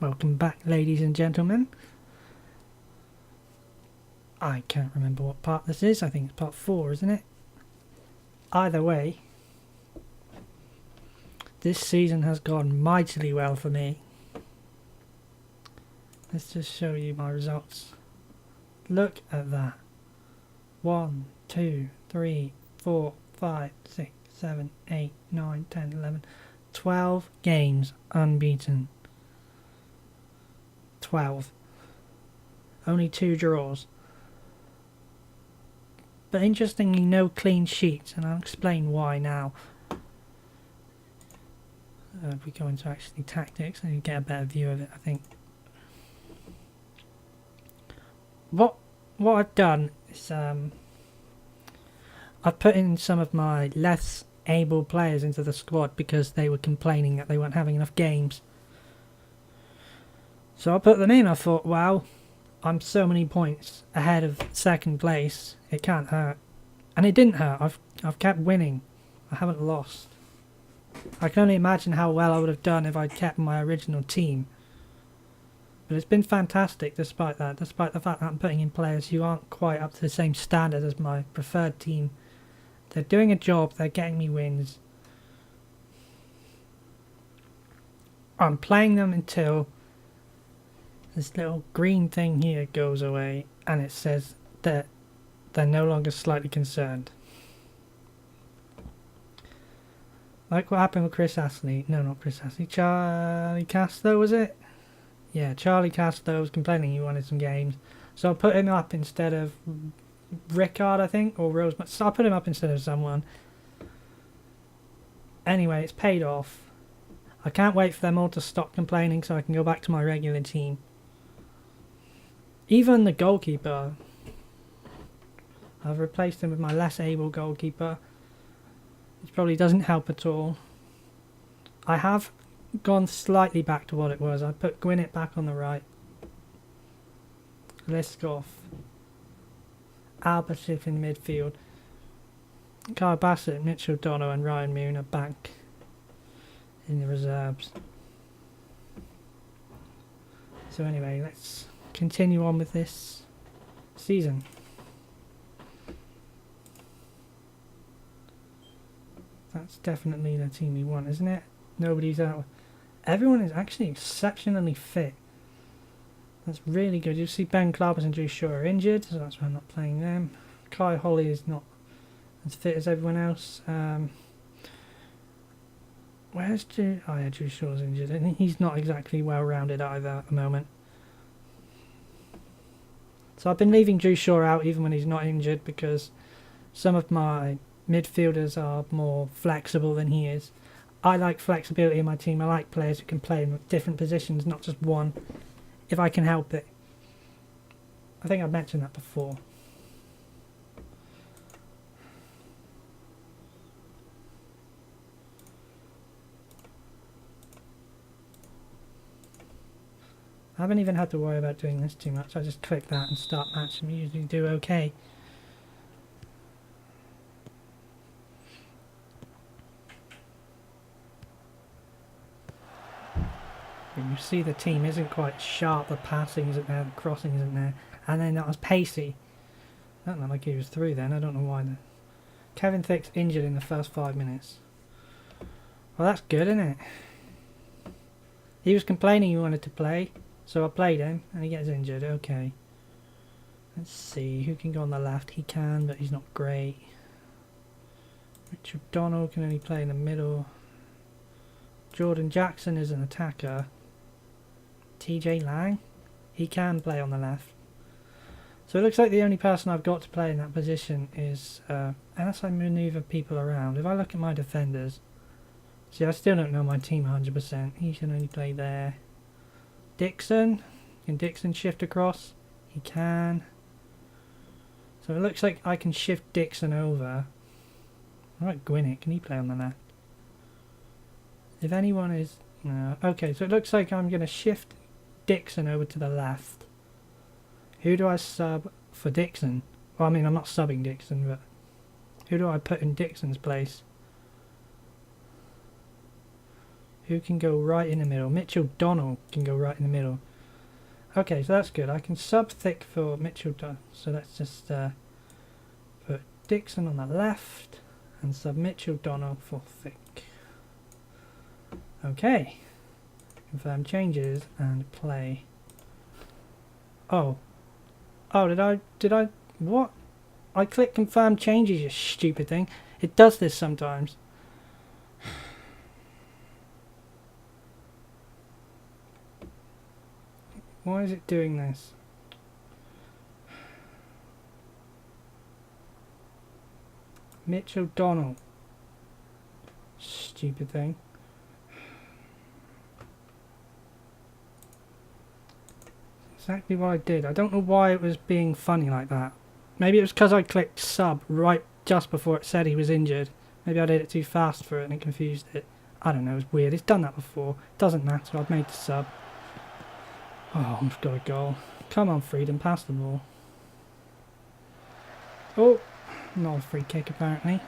Welcome back, ladies and gentlemen. I can't remember what part this is. I think it's part 4, isn't it? Either way, this season has gone mightily well for me. Let's just show you my results. Look at that. 1, 2, 3, 4, 5, 6, 7, 8, 9, 10, 11, 12 games unbeaten. 12. Only 2 draws. But interestingly, no clean sheets, and I'll explain why now. If we go into actually tactics, and you get a better view of it, I think. What I've done is I've put in some of my less able players into the squad because they were complaining that they weren't having enough games. So I put them in. I thought, wow, I'm so many points ahead of second place. It can't hurt, and it didn't hurt. I've kept winning. I haven't lost. I can only imagine how well I would have done if I'd kept my original team. But it's been fantastic despite that. Despite the fact that I'm putting in players who aren't quite up to the same standard as my preferred team. They're doing a job. They're getting me wins. I'm playing them until this little green thing here goes away and it says that they're no longer slightly concerned. Like what happened with Chris Astley. No, not Chris Astley. Charlie Casto, was it? Yeah, Charlie Casto was complaining he wanted some games. So I put him up instead of Rickard, I think, or Rosemont. So I put him up instead of someone. Anyway, it's paid off. I can't wait for them all to stop complaining so I can go back to my regular team. Even the goalkeeper, I've replaced him with my less able goalkeeper, which probably doesn't help at all. I have gone slightly back to what it was. I put Gwinnett back on the right. Liskov. Albertif in midfield. Kyle Bassett, Mitchell Dono and Ryan Moon are back in the reserves. So anyway, let's continue on with this season. That's definitely the team we want, isn't it? Nobody's out. Everyone is actually exceptionally fit. That's really good. You see Ben Clarkson and Drew Shaw are injured, so that's why I'm not playing them. Kai Holly is not as fit as everyone else. Where's Drew? Oh yeah, Drew Shaw's injured, and he's not exactly well rounded either at the moment. So I've been leaving Drew Shaw out even when he's not injured because some of my midfielders are more flexible than he is. I like flexibility in my team. I like players who can play in different positions, not just one, if I can help it. I think I've mentioned that before. I haven't even had to worry about doing this too much. I just click that and start match and we usually do okay. You see the team isn't quite sharp, the passing isn't there, the crossing isn't there, and then not as pacey. I don't know, like he was through then, I don't know why. Kevin Thicke's injured in the first 5 minutes. Well, that's good, isn't it? He was complaining he wanted to play, so I played him, and he gets injured, okay. Let's see, who can go on the left? He can, but he's not great. Richard Donald can only play in the middle. Jordan Jackson is an attacker. TJ Lang, he can play on the left. So it looks like the only person I've got to play in that position is, unless I manoeuvre people around. If I look at my defenders, see I still don't know my team 100%. He can only play there. Dixon, can Dixon shift across? He can. So it looks like I can shift Dixon over. Alright, Gwinnett, can he play on the left? If anyone is... no. Okay, so it looks like I'm going to shift Dixon over to the left. Who do I sub for Dixon? Well, I mean, I'm not subbing Dixon, but who do I put in Dixon's place? Who can go right in the middle? Mitchell Donald can go right in the middle. Okay, so that's good. I can sub Thick for Mitchell Donald. So let's just put Dixon on the left and sub Mitchell Donald for Thick. Okay. Confirm changes and play. Oh. Oh, did I, what? I clicked confirm changes, you stupid thing. It does this sometimes. Why is it doing this? Mitchell Donald. Stupid thing. Exactly what I did. I don't know why it was being funny like that. Maybe it was because I clicked sub right just before it said he was injured. Maybe I did it too fast for it and it confused it. I don't know, it's weird. It's done that before. Doesn't matter, I've made the sub. Oh, I've got a goal. Come on, Freedom, pass the ball. Oh, not a free kick apparently.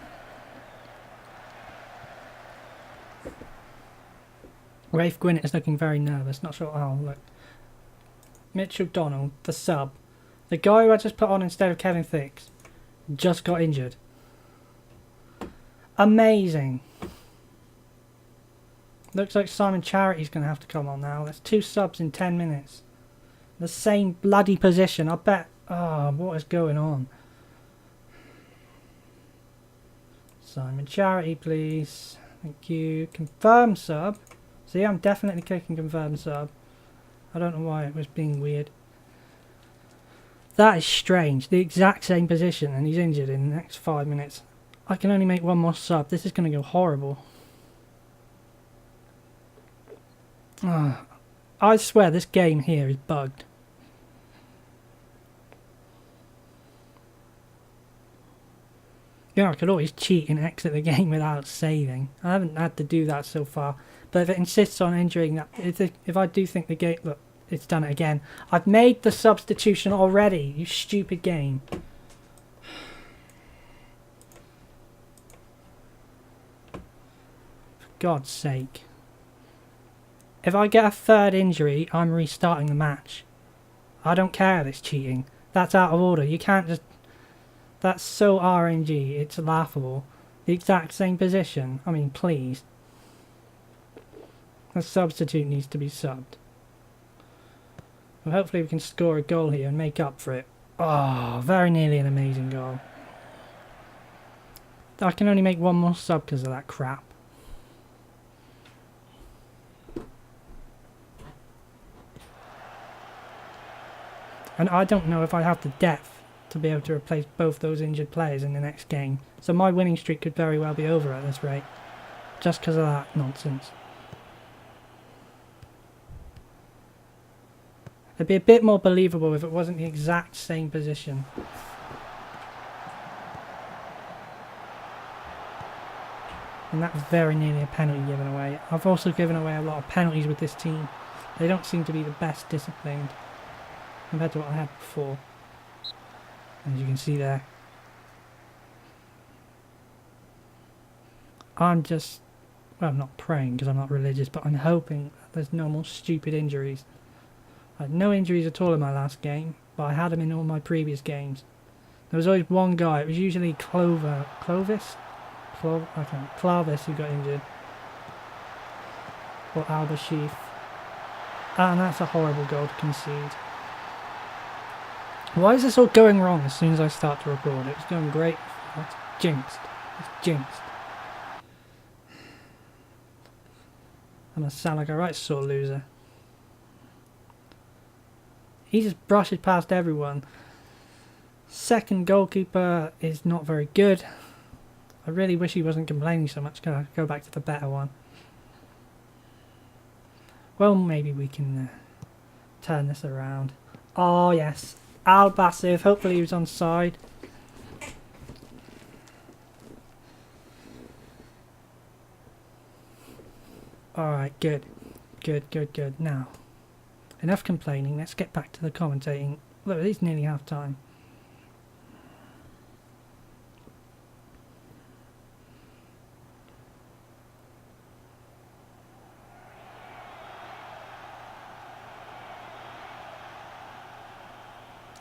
Rafe Gwinnett is looking very nervous. Not sure. Oh, look. Mitchell Donald, the sub. The guy who I just put on instead of Kevin Thicks just got injured. Amazing. Looks like Simon Charity's going to have to come on now. That's 2 subs in 10 minutes. The same bloody position. I bet. Oh, what is going on? Simon Charity, please. Thank you. Confirm sub. See, I'm definitely clicking confirm sub. I don't know why it was being weird. That is strange. The exact same position and he's injured in the next 5 minutes. I can only make 1 more sub. This is going to go horrible. I swear this game here is bugged. You know, I could always cheat and exit the game without saving. I haven't had to do that so far. But if it insists on injuring that, if I do think the game, look, it's done it again. I've made the substitution already, you stupid game. For God's sake. If I get a 3rd injury, I'm restarting the match. I don't care if it's cheating. That's out of order. You can't just... That's so RNG, it's laughable. The exact same position. I mean, please. The substitute needs to be subbed. Well, hopefully we can score a goal here and make up for it. Oh, very nearly an amazing goal. I can only make 1 more sub because of that crap. And I don't know if I have the depth to be able to replace both those injured players in the next game. So my winning streak could very well be over at this rate. Just because of that nonsense. It'd be a bit more believable if it wasn't the exact same position. And that was very nearly a penalty given away. I've also given away a lot of penalties with this team. They don't seem to be the best disciplined compared to what I had before. As you can see there. I'm just, well, I'm not praying because I'm not religious, but I'm hoping that there's no more stupid injuries. I had no injuries at all in my last game, but I had them in all my previous games. There was always one guy, it was usually Clovis who got injured. Or Al-Bashir. And that's a horrible goal to concede. Why is this all going wrong as soon as I start to record? It was going great. It's jinxed. It's jinxed. I'm going to sound like a right sore loser. He just brushes past everyone. Second goalkeeper is not very good. I really wish he wasn't complaining so much. Can I go back to the better one? Well, maybe we can turn this around. Oh, yes. Al-Bashir. Hopefully he was on side. Alright, good. Good. Now, enough complaining. Let's get back to the commentating. Look, it is nearly half time.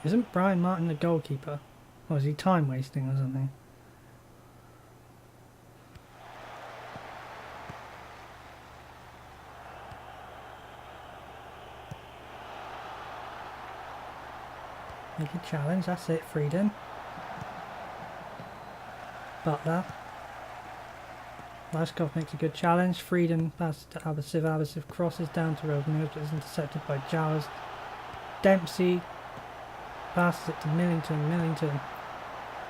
Isn't Brian Martin the goalkeeper? Or is he time wasting or something? Make a challenge, that's it, freedom. Butler. Lyskov makes a good challenge. Freedom passes to Abasiv. Abasiv crosses down to Rosemary, but is intercepted by Giles. Dempsey passes it to Millington. Millington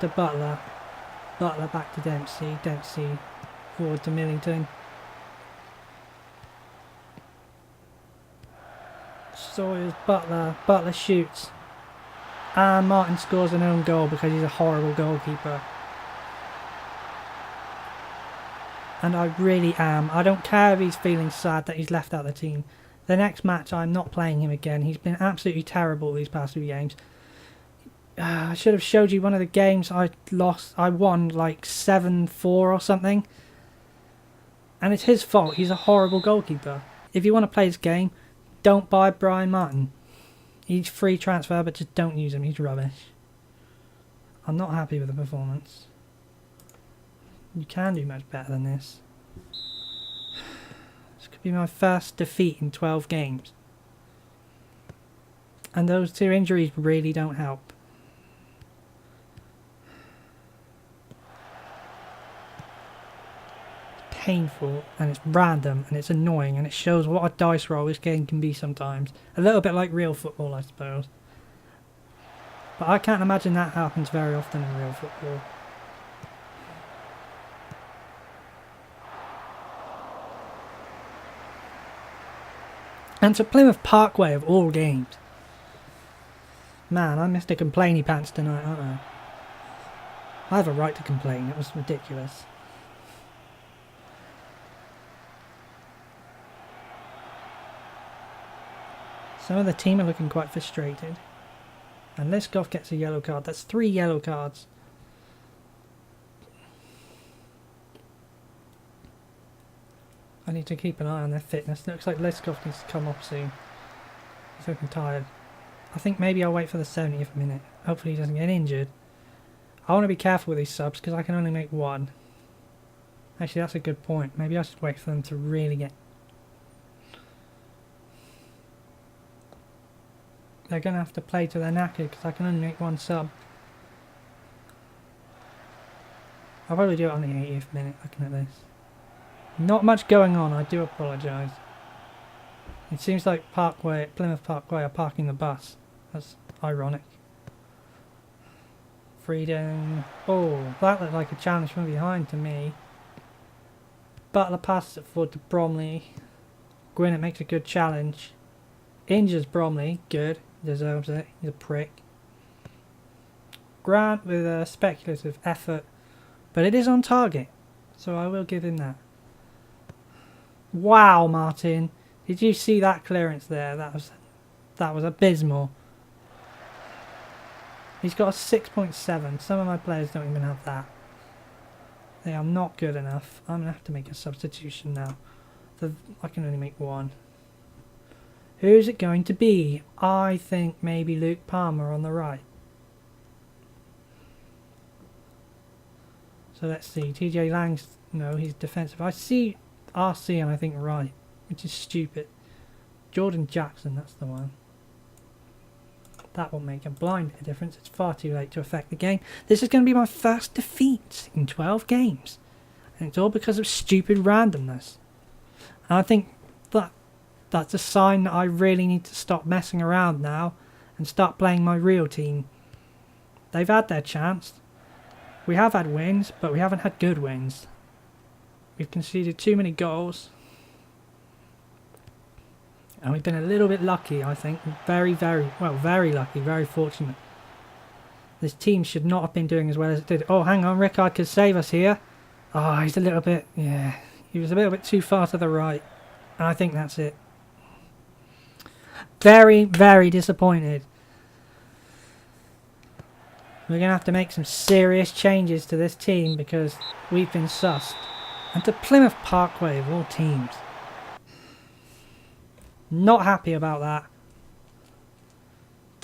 to Butler. Butler back to Dempsey. Dempsey forward to Millington. Sawyers, Butler. Butler shoots. And Martin scores an own goal because he's a horrible goalkeeper. And I really am. I don't care if he's feeling sad that he's left out of the team. The next match, I'm not playing him again. He's been absolutely terrible these past few games. I should have showed you one of the games I lost. I won like 7-4 or something. And it's his fault. He's a horrible goalkeeper. If you want to play this game, don't buy Brian Martin. He's free transfer, but just don't use him. He's rubbish. I'm not happy with the performance. You can do much better than this. This could be my first defeat in 12 games. And those 2 injuries really don't help. It's painful and it's random and it's annoying and it shows what a dice roll this game can be sometimes. A little bit like real football, I suppose. But I can't imagine that happens very often in real football. And to Plymouth Parkway of all games. Man, I'm Mr. Complainy Pants tonight, aren't I? I have a right to complain, it was ridiculous. Some of the team are looking quite frustrated. And Lyskov gets a yellow card. That's 3 yellow cards. I need to keep an eye on their fitness. Looks like Lyskov needs to come off soon. He's looking tired. I think maybe I'll wait for the 70th minute. Hopefully he doesn't get injured. I want to be careful with these subs because I can only make 1. Actually, that's a good point. Maybe I should wait for them to really get... They're going to have to play to their knackered because I can only make 1 sub. I'll probably do it on the 80th minute looking at this. Not much going on, I do apologise. It seems like Plymouth Parkway are parking the bus. That's ironic. Freedom. Oh, that looked like a challenge from behind to me. Butler passes it forward to Bromley. Gwinnett makes a good challenge. Injures Bromley. Good. Deserves it. He's a prick. Grant with a speculative effort. But it is on target. So I will give him that. Wow, Martin. Did you see that clearance there? That was abysmal. He's got a 6.7. Some of my players don't even have that. They are not good enough. I'm going to have to make a substitution now. I can only make 1. Who's it going to be? I think maybe Luke Palmer on the right. So let's see. TJ Lang's... No, he's defensive. I see RC and I think right, which is stupid. Jordan Jackson, that's the one. That will make a blind bit of difference. It's far too late to affect the game. This is going to be my first defeat in 12 games. And it's all because of stupid randomness. And I think that's a sign that I really need to stop messing around now and start playing my real team. They've had their chance. We have had wins, but we haven't had good wins. We've conceded too many goals. And we've been a little bit lucky, I think. Very lucky, very fortunate. This team should not have been doing as well as it did. Oh, hang on, Rickard could save us here. Oh, he's a little bit, yeah. He was a little bit too far to the right. And I think that's it. Very, very disappointed. We're going to have to make some serious changes to this team because we've been sussed. And to Plymouth Parkway of all teams. Not happy about that.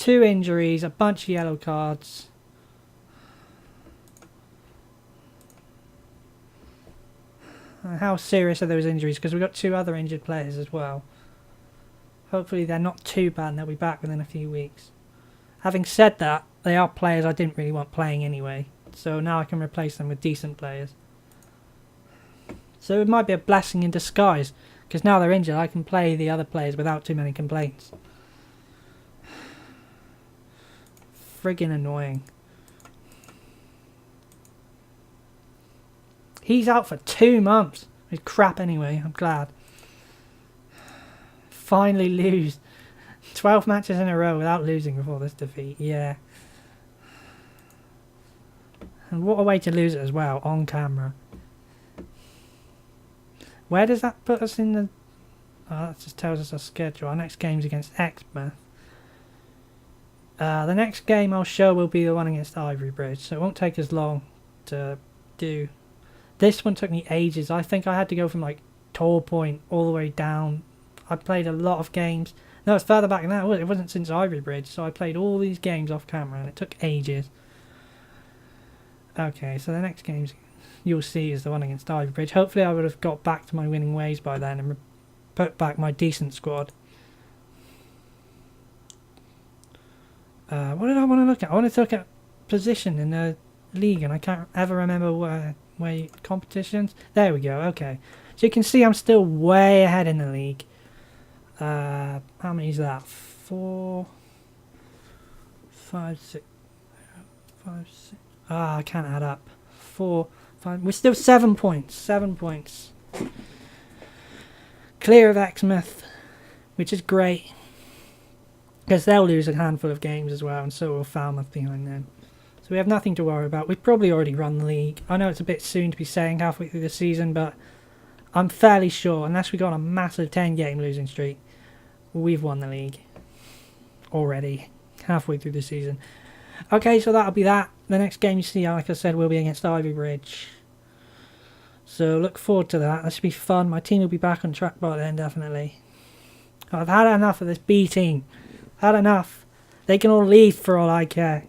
2 injuries, a bunch of yellow cards. How serious are those injuries? Because we've got 2 other injured players as well. Hopefully they're not too bad and they'll be back within a few weeks. Having said that, they are players I didn't really want playing anyway. So now I can replace them with decent players. So it might be a blessing in disguise. Because now they're injured, I can play the other players without too many complaints. Friggin' annoying. He's out for 2 months. He's crap anyway, I'm glad. Finally lose. 12 matches in a row without losing before this defeat, yeah. And what a way to lose it as well, on camera. Where does that put us in the... Oh, that just tells us our schedule. Our next game's against Exmouth. The next game I'll show will be the one against Ivory Bridge, so it won't take as long to do. This one took me ages. I think I had to go from like Tor Point all the way down. I played a lot of games. No, it's further back than that. It wasn't since Ivory Bridge, so I played all these games off camera and it took ages. Okay, so the next games you'll see is the one against Ivory Bridge. Hopefully I would have got back to my winning ways by then and put back my decent squad. What did I want to look at? I wanted to look at position in the league, and I can't ever remember where competitions. There we go. Okay, so you can see I'm still way ahead in the league. How many is that? 4, 5, 6, 5, 6. Ah, I can't add up. 4, 5. We're still 7 points. 7 points. Clear of Exmouth, which is great. Because they'll lose a handful of games as well, and so will Falmouth behind them. So we have nothing to worry about. We've probably already run the league. I know it's a bit soon to be saying halfway through the season, but I'm fairly sure, unless we got on a massive 10-game losing streak, we've won the league already, halfway through the season. Okay, so that'll be that. The next game you see, like I said, will be against Ivy Bridge. So look forward to that. That should be fun. My team will be back on track by then, definitely. I've had enough of this B team. Had enough. They can all leave for all I care.